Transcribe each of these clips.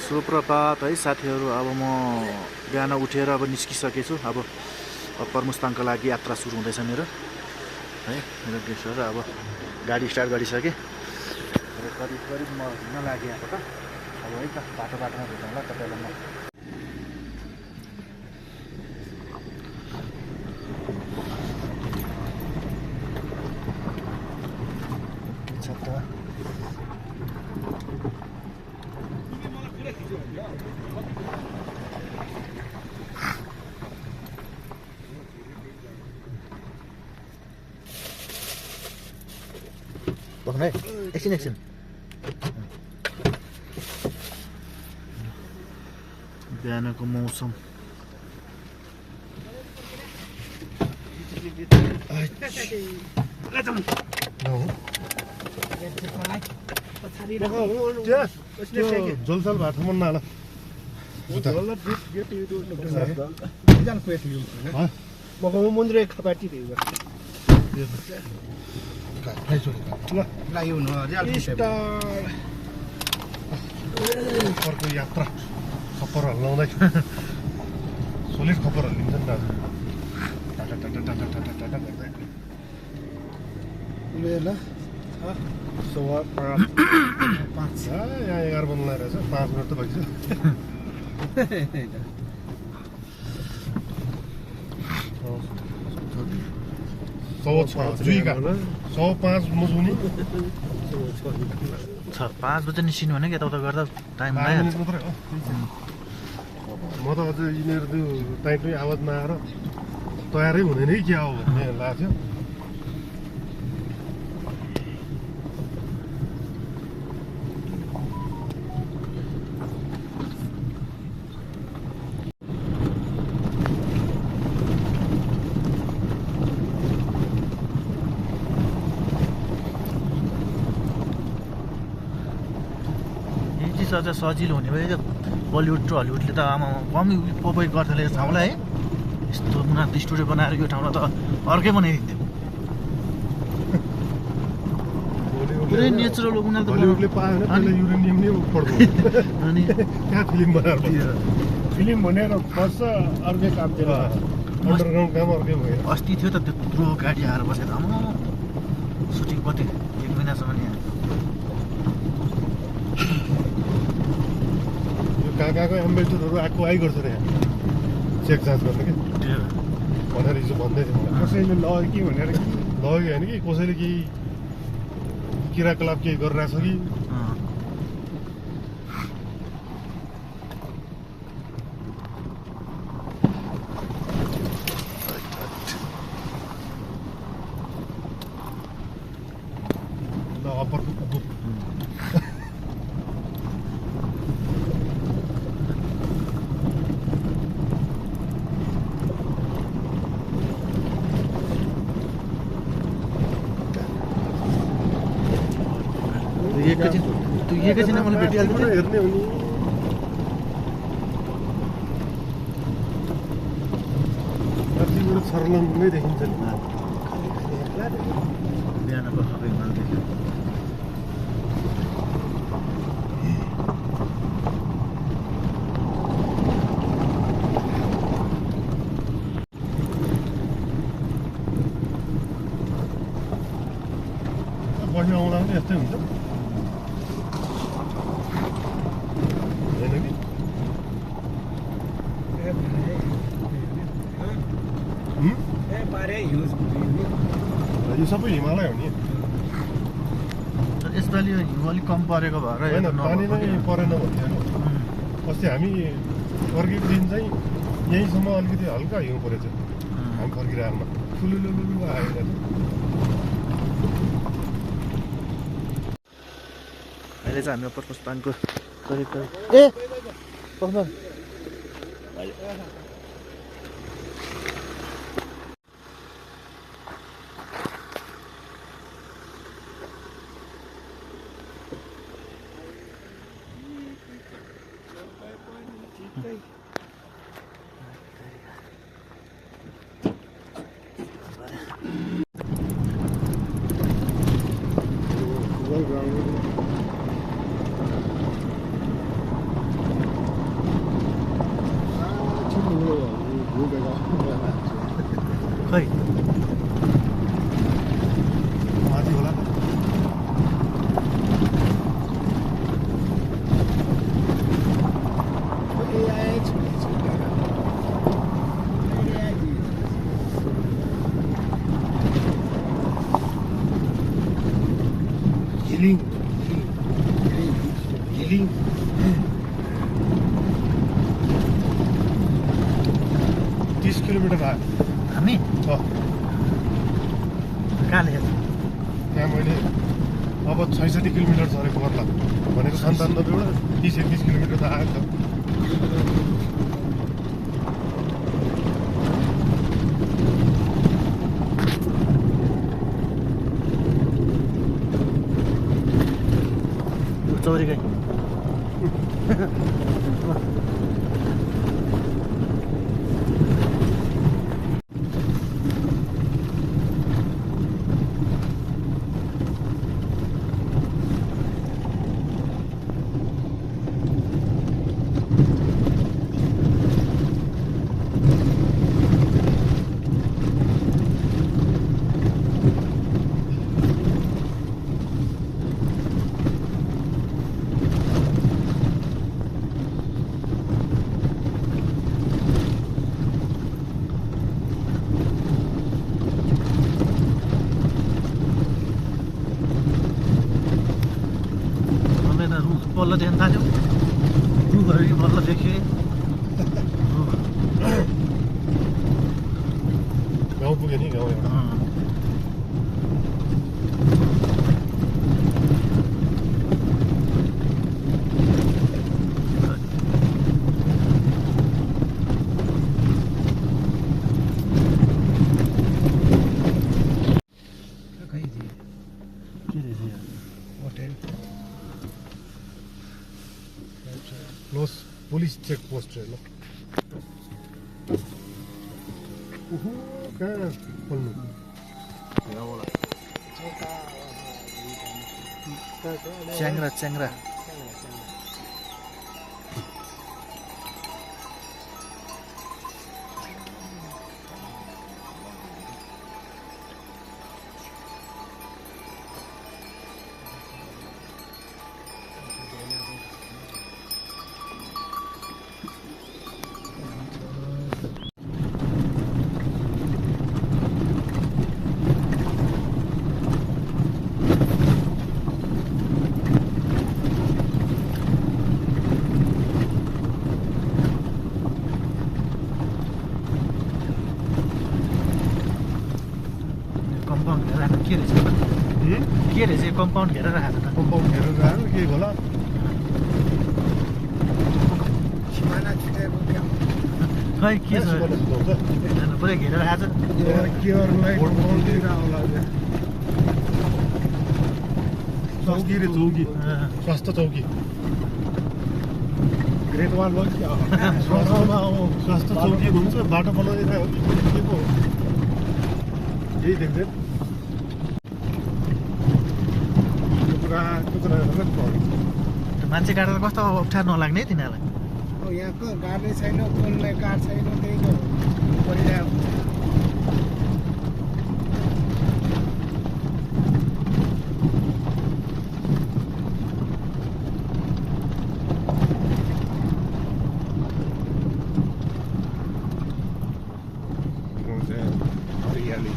सुप्रभात है साथीहरू। अब म बिहान उठेर अब निस्किसकेछु। अब परमुस्ताङको लागि यात्रा सुरु हुँदैछ मेरो है। मेरो गेस्टहरू अब गाडी स्टार्ट गरिसकेँ। करिब करिब म हिँड्न लागेँ यहाँबाट। अब है त बाटोमा भेटौँला तपाईँलाई म। है एकछिन बिहानको मौसम जोलसाल भएको मन नाला मन्दिर खपाटी अर्को यात्रा खप्पर हल्लाउँदै सोलिड खप्पर हल्लिन्छ नि यहाँ 11 बज्नु लागेको छ। 5 मिनट त भइसक्यो। 105 मुजुनी 5 बजे निस्किनु भने यताउता गर्दा टाइम लाग्यो। म त अझ यिनीहरू टाइपै आवाज नआएर तयारै हुँदैन कि क्या हो भन्ने लाग्थ्यो। अझ सजिलो हुने भयो। बलिउड र हलिउडले त आमा कमै प्रोभाइड गर्थ्यो यस ठाउँलाई है। यस्तो उनीहरू स्टुडियो बनाएर यो ठाउँलाई त अर्कै बनाइदिन्थ्यो। पुरै नेचुरल बलिउडले पायो भने पहिला युरेनियम नै पड्छ अनि त्यहाँ फिल्म बनाएर फिल्म भनेर बस्छ अर्कै कामतिर अन्डरग्राउन्ड काम अर्कै भयो। अस्ति थियो त त्यत्रो गाडी आएर बसेर आमा सुटिङ कति 1 महिनासम्म यहाँ कहाँको एम्बेसडरहरू आइगर्छ र यहाँ चेक जाँच गर्ने कि भनेर हिजो भन्दै थियो मलाई। कसैले लग्यो कि भनेर लग्यो होइन कि कसैले केही क्रियाकलाप केही गरिरहेछ कि अप्परको कुकुर एकैछिन मलाई भेटिहाल्छ हेर्ने हो नि। माथिबाट छर्लङ नै देखिन्छ नि बिहानको सबै माल देख्यो। बसी आउँदा पनि यस्तै हुन्छ। यो सबै हिमालय हो नि। यसपालि हिउँ अलिक कम परेको भएर होइन पानी नै परेन भन्थ्यो होइन। अस्ति हामी फर्केको दिन चाहिँ यहीँसम्म अलिकति हल्का हिउँ परेछ। हामी फर्किरहेमा ठुलुलुलु आएर अहिले चाहिँ हामी परमुस्ताङको करिब खै माथि होला त घिलिङ 30 किलोमिटर आयो हामी कहाँ लेखेको त्यहाँ मैले अब 66 किलोमिटर छ अरे पर्ला भनेको 97 30-31 किलोमिटर त आयो नि त चौरी गाई बल्ल देख्न थाल्यो रुखहरू बल्ल देखियो गाउँ पुग्यो नि गाउँ एउटा क्लोज पुलिस चेक पोस्ट हेर्नु कहाँ खोल्नु च्याङ्रा च्याङ्रा के रहेछ यो कम्पाउन्ड घेरेर राखेको छ कम्पाउन्ड हेरेर आयो के होला खै के छ पुरै घेरेर आएको चौकी रे चौकी स्वास्थ्य चौकी ग्रेट वान स्वास्थ्य चौकी हुन्छ बाटो बनाइदिएर हो कि के पो यही देख्दै मान्छे काटेर कस्तो अप्ठ्यारो नलाग्ने तिनीहरूलाई यहाँको गाड्ने छैन कोल्ने काठ छैन त्यही त परिरहेको हरियाली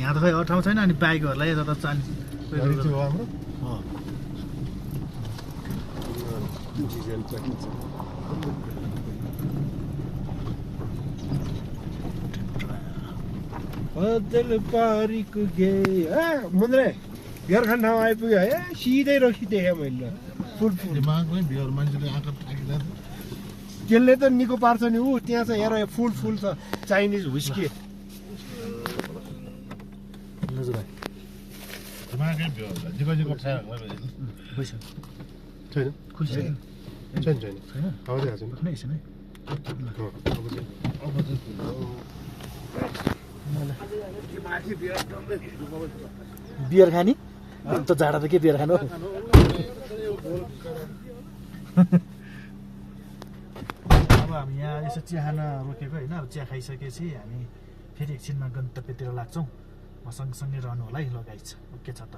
यहाँ त खै अरू ठाउँ छैन अनि बाइकहरूलाई यता त गाडी चाहिँ हो हाम्रो हो डिजेल चाहिन्छ बदल पारीको गे मुन्द्रे बिहार खान ठाउँ आइपुग्यो है सिधै रक्सी देखेँ मैले फुल फुल दिमागमै बिहार मान्छेले आँखा थाकिरहेको त्यसले त निको पार्छ नि ऊ त्यहाँ छ हेर फुल फुल छ चाइनिज हुस्की दिमागै बिहार जिको छैन छैन खुसी छैन छैन छैन आउँदै आएको कुनै छैन है बियर खाने त जाडा त के बियर खानु अब हामी यहाँ यसो चिया खान रोकेको होइन अब चिया खाइसकेपछि हामी फेरि एकछिनमा गन्तव्यतिर लाग्छौँ म सँगसँगै रहनु होला है लगाइछ ओके छ त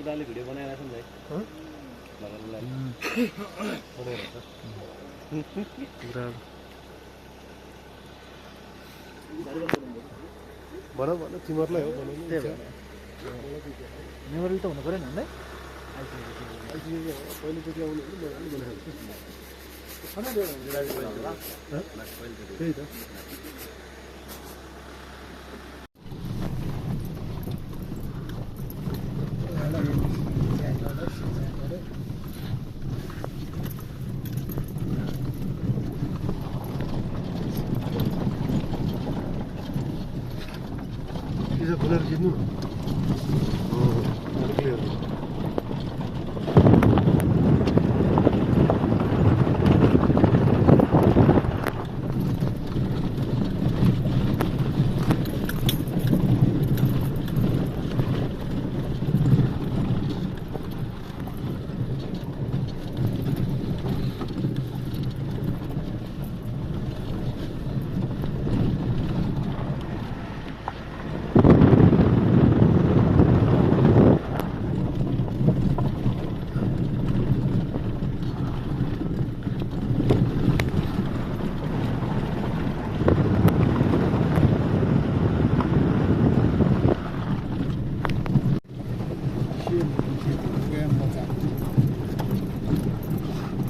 दाले भिडियो बनाइरहेको नि भन भन तिमीहरूलाई हो बनाउनु मेमोरी त हुनु पऱ्यो नि हामीलाई पहिलोचोटि आउनु त्यही त यसो खोलेर खिच्नु क्लियर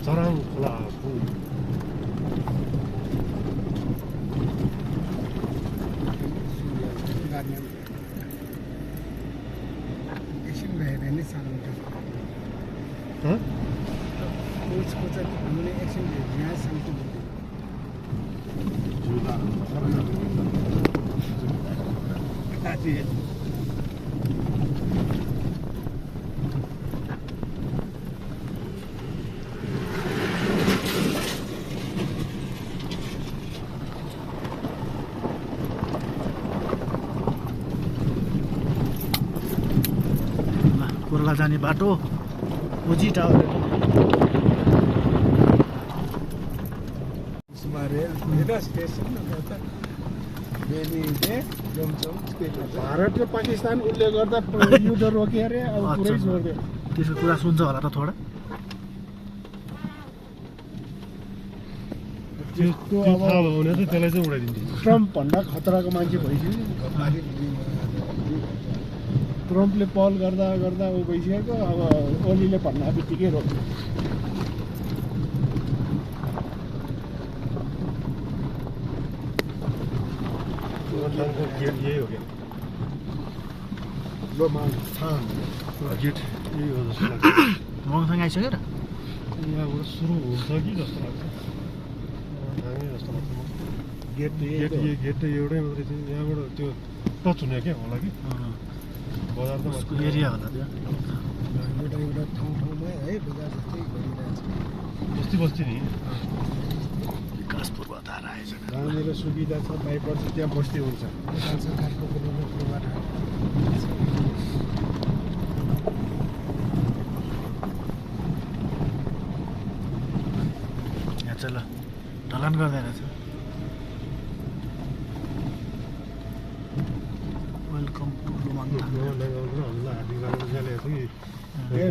चराङ खोला पुल एकछिन भयो भने सानो उसको चाहिँ हामीले एकछिन यहाँ सानो कोरला जाने बाटो ओजी टावर भारत र पाकिस्तान उसले गर्दा युद्ध रोक्यो अरे अब पुरै छोड्यो त्यसको कुरा सुन्छ होला त थोडा त्यसको अब थाहा भयो भने चाहिँ त्यसलाई चाहिँ उडाइदिन्छ ट्रम्प भन्दा खतराको मान्छे भइसक्यो ट्रम्पले पहल गर्दा गर्दा ऊ भइसकेको अब ओलीले भन्दा बित्तिकै रोक्यो गेट यही हो क्या गेट यही हो जस्तो लाग्छ मङसँग आइसक्यो र यहाँबाट सुरु हुन्छ कि जस्तो लाग्छ धामी जस्तो लाग्छ गेट गेट त एउटै मात्रै थियो यहाँबाट त्यो टच हुने क्या होला कि बजार त उसको एरिया होला त्यो एउटा एउटा ठाउँमा है बजार जस्तै गरिरहेछ बस्ती बस्ती नि विकास पूर्वाधार आएछ जहाँनिर सुविधा छ बाइकबाट त्यहाँ बस्ती हुन्छ नेपाल सरकारको पूर्वाधार यहाँ चाहिँ ल ढलान गर्दै रहेछ वेलकम टु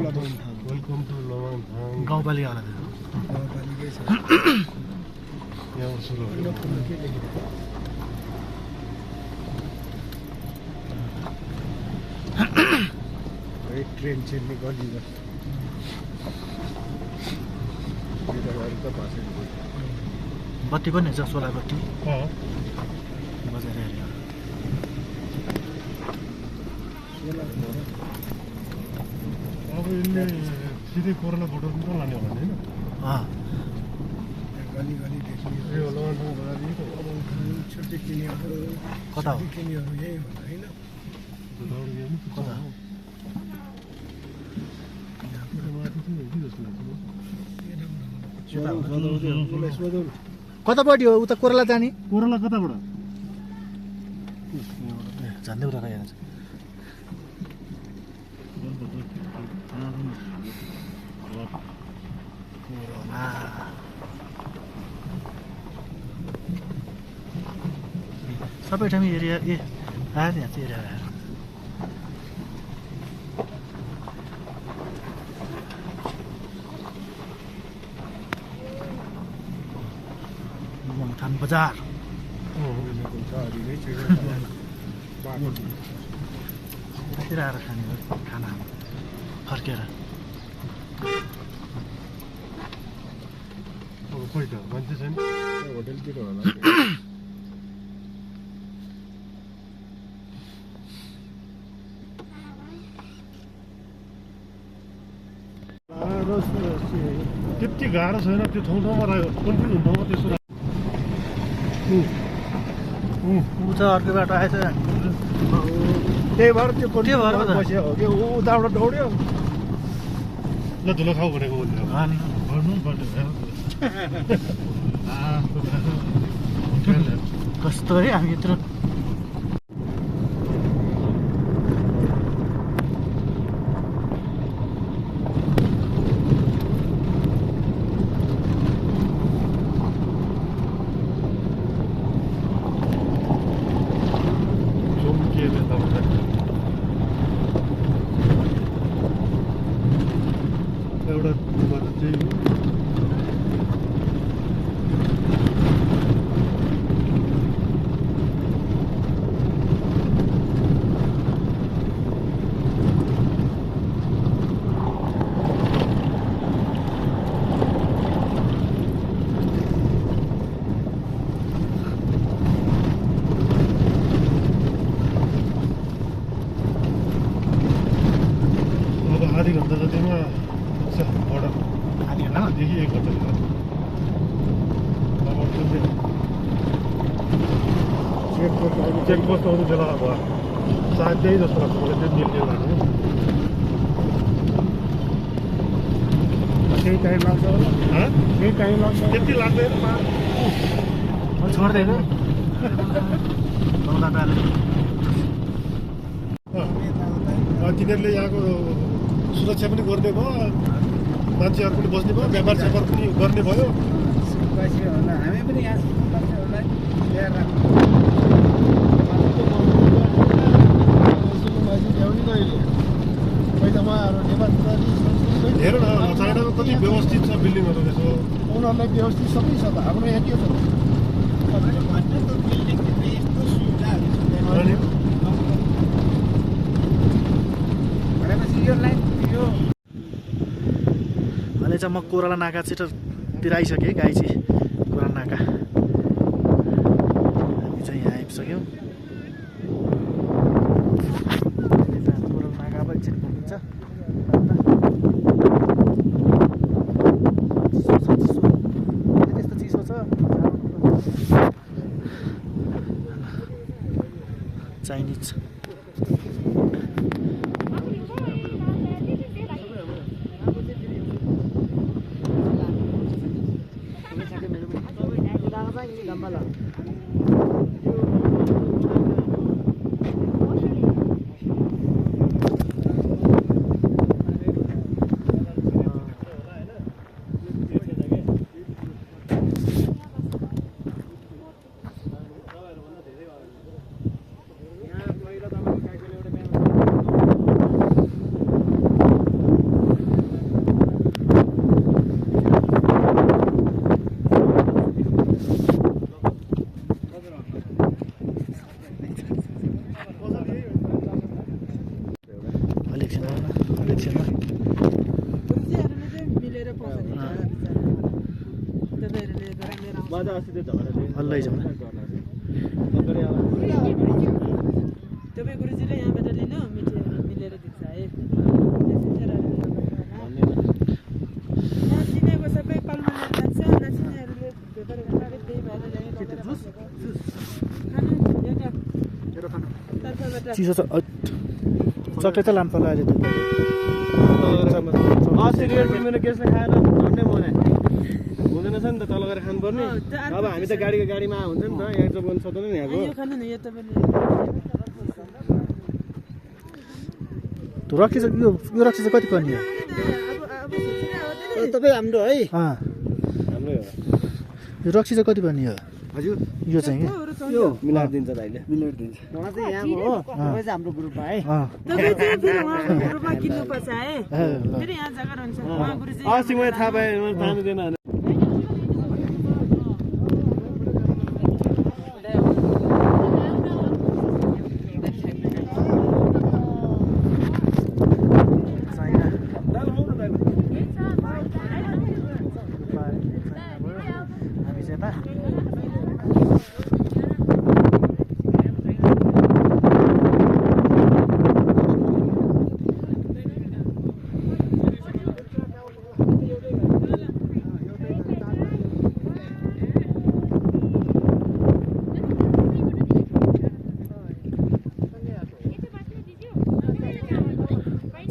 लोमाङथाङ वेलकम टु लोमाङथाङ गाउँपालिकावाला थियो गाउँपालिकै छ यहाँबाट सुरु यो फुल के लेखिरहेको है ट्रेन छिर्ने गली जस्तो बत्ती पनि छ सोलर बत्ती अँ बजेर हेऱ्यो अब यसले सिधै कोरोना फोटो पनि त लाने होला नि होइन गली गली देख्ने ए होला छुट्टी किनेहरू कता हो किनेहरू यही होला होइन कता कतापट्टि हो उता कोराला जाने कोरोला कताबाट झन्डै उता गएर सबै ठाउँ एरिया ए आयो यहाँ चाहिँ एरिया आयो मोङथान बजार यतातिर आएर खाने हो खाना फर्केर अब खोइ त मान्छे छैन होटेलतिर होला त्यति गाह्रो छैन त्यो ठाउँ ठाउँमा रह्यो कन्फ्युज हुनु ठाउँमा त्यसो ऊ छ अर्को बाटो आएछ त्यही भएर त्यो के भएर त? बस्यो हो कि ऊ उताबाट दौड्यो ल धुलो खाऊ भनेको उसले अनि गर्नु पर्छ कस्तो है हामी यत्रो चम्किएर तपाईँलाई एउटा बाटो चाहिँ आधी घन्टा जतिमा पुग्छ बोर्डर आधी घन्टामा देखि 1 घन्टा चेकपोस्ट आउनु बेला अब सायद त्यही जस्तो लाग्छ मलाई त्यो मिल्ने लाग्यो केही टाइम लाग्छ होला हँ केही टाइम लाग्छ त्यति लाग्दैन छोड्दैन तिनीहरूले यहाँको सुरक्षा पनि गर्ने भयो मान्छेहरू पनि बस्ने भयो व्यापार स्यापार पनि गर्ने भयो बस्यो होला हामी पनि यहाँ मान्छेहरूलाई ल्याएर हेर न चाइनामा कति व्यवस्थित छ बिल्डिङहरू त्यसो उनीहरूलाई व्यवस्थित सबै छ त हाम्रो यहाँ के छ अनि भनेपछि यो लाइन यो अहिले चाहिँ म कोराला नाका छिटोतिर आइसकेँ गाई चाहिँ कोराला नाका हामी चाहिँ यहाँ आइपुग्यौँ कोराला नाका अब एकछिन घुमिन्छ त्यस्तो चिसो छ चाइनिज म त अस्ति त्यो झगडा थिएँ हल्लै जाउँ न। तपाईँ गुरुजीले यहाँबाट लिनु मिलेर दिन्छ है नचिनेको सबै कलमा जान्छ नचिनेहरूले भेटेर उठाएर त्यही भएर चिसो छ चक्लेट चाहिँ लानु पर्ला अहिले अस्ति रेड बुल मेरो गेस्टले खाएर झन्डै बनायो हुँदैन छ नि त तल गएर खानुपर्ने अब हामी त गाडीमा हुन्छ नि त यहाँ चाहिँ बोल्नु सक्दैन नि यहाँको यो खानु न यो तपाईँले रक्सी चाहिँ यो रक्सी चाहिँ कति पर्ने हो तपाईँ हाम्रो है हाम्रै हो यो रक्सी चाहिँ कति पर्ने हो हजुर यो चाहिँ यो मिलाएर दिन्छ दाइले मिलेर दिन्छ उहाँ चाहिँ यहाँको हो तपाईँ चाहिँ हाम्रो ग्रुपमा है तपाईँ चाहिँ फेरि उहाँको ग्रुपमा किन्नुपर्छ है फेरि यहाँ जग्गा रहन्छ उहाँ गुरुजी अस्ति मैले थाहा पाएँ मैले थाहा दिएन हामी चाहिँ यता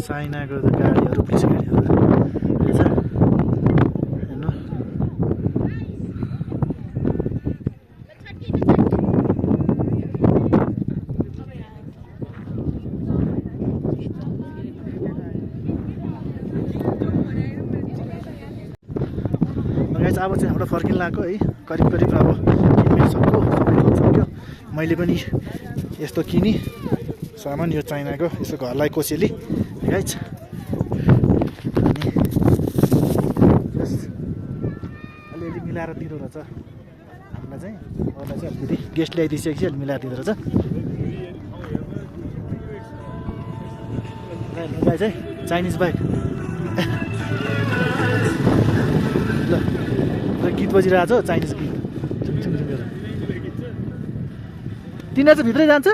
चाइनाको गाडीहरू पुलिस गाडीहरू रहेछ हेर्नु गाइस अब चाहिँ हाम्रो फर्किन लाग्यो है करिब करिब अब किनमेल सक्यो सबै गर्न सक्यो मैले पनि यस्तो किनी सामान यो चाइनाको यसो घरलाई कोसेली गाइस अनि अलिअलि मिलाएर दिँदो रहेछ हामीलाई चाहिँ अरूलाई चाहिँ अलिकति गेस्ट ल्याइदिइसकेपछि अलिक मिलाएर दिँदो रहेछ गाई चाहिँ चाइनिज बाइक ल गीत बजिरहेको छ चाइनिज गीत तिनीहरू चाहिँ भित्रै जान्छ